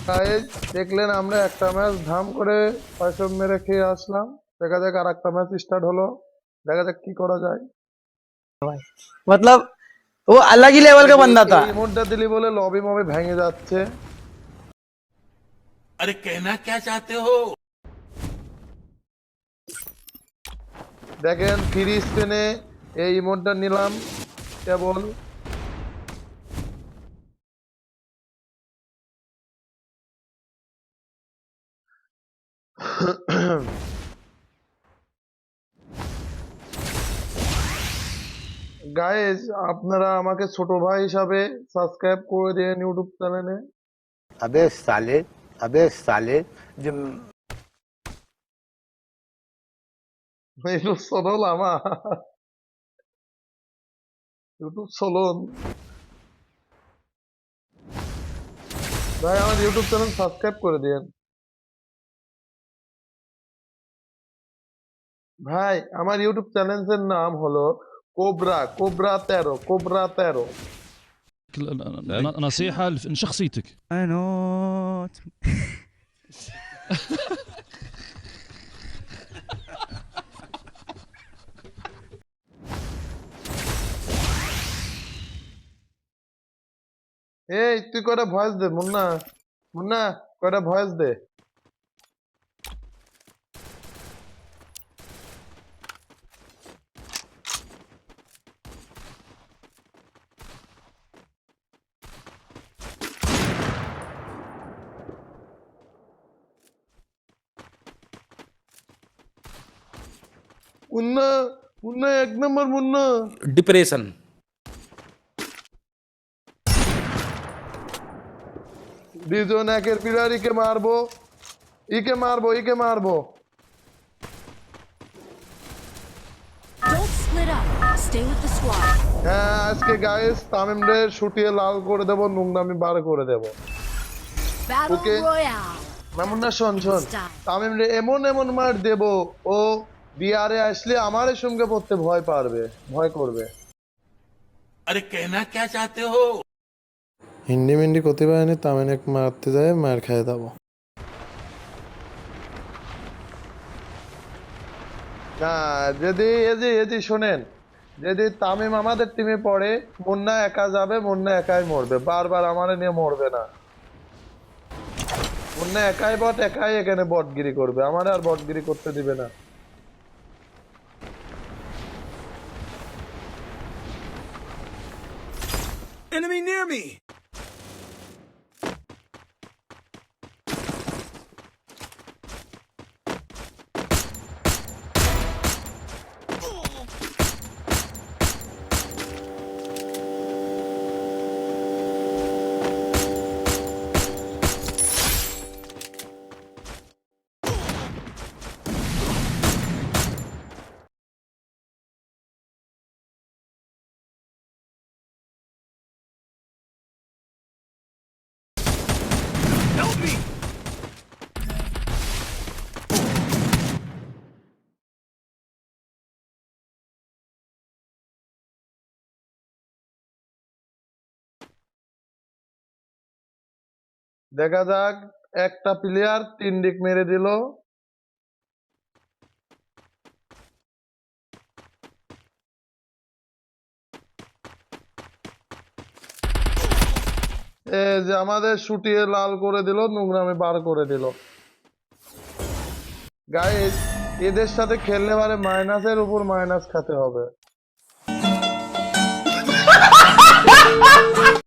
Guys দেখলেন আমরা একটা ম্যাচ ধাম করে ৬০০ মেরে খেয়ে আসলাম। দেখা যাক আর একটা ম্যাচ স্টার্ট হলো, দেখা যাক কি করা যায়। मतलब वो अलग ही लेवल का बंदा था। এই ইমোটটা দিলি বলে লবি মবি ভেঙে যাচ্ছে। अरे कहना क्या चाहते हो? দেখেন ফ্রি স্পেনে এই ইমোটটা নিলাম কেবল। গাইস আপনারা আমাকে ছোট ভাই হিসাবে সাবস্ক্রাইব করে দিন ইউটিউব চ্যানেলে। अबे साले अबे साले जो ইউটিউব চলল আমার, ইউটিউব চলুন ভাই, আমার ইউটিউব চ্যানেল সাবস্ক্রাইব করে দিন ভাই। আমার ইউটিউব চ্যানেলের নাম হলো কোবরা কোবরা 13 কোবরা 13। نصيحة لشخصيتك. نوت এই তুই কয়টা ভয়েস দে মুন্না, মুন্না কয়টা ভয়েস দে। মুন্না মুন্না এক নম্বর মুন্না। डिप्रेशन। দুজন একের পিলার ইকে মারবো, ইকে মারবো, ইকে মারবো। Don't split up. Stay with the squad. হ্যাঁ আজকে গাইস তামিমরে শুটিয়ে লাল করে দেবো, নোংরামি বার করে দেবো। Battle Okay. Royale. মামুন্না শোন শোন, তামিমরে এমন এমন মার দেবো ও বিয়ারে আসলে আমার সঙ্গে পড়তে ভয় পারবে, ভয় করবে। अरे कहना क्या चाहते हो? হিন্দি মিন্দি করতে পারেনি, তামিম এক মারতে যায় মার খেয়ে দেবো। না যদি এজি শোনেন, যদি তামিম আমাদের টিমে পড়ে মুন্না একা যাবে, মুন্না একাই মরবে, বারবার আমার নিয়ে মরবে না। মুন্না একাই বট, একাই এখানে বটগিরি করবে, আমার আর বটগিরি করতে দিবে না। Enemy near me. Help me. দেখা যাক, একটা প্লেয়ার 3 ডিক মেরে দিল। এই যে আমাদের শুটিয়ে লাল করে দিল, নোংরামি বার করে দিল। গাইস এদের সাথে খেললে পারে মাইনাসের উপর মাইনাস খেতে হবে।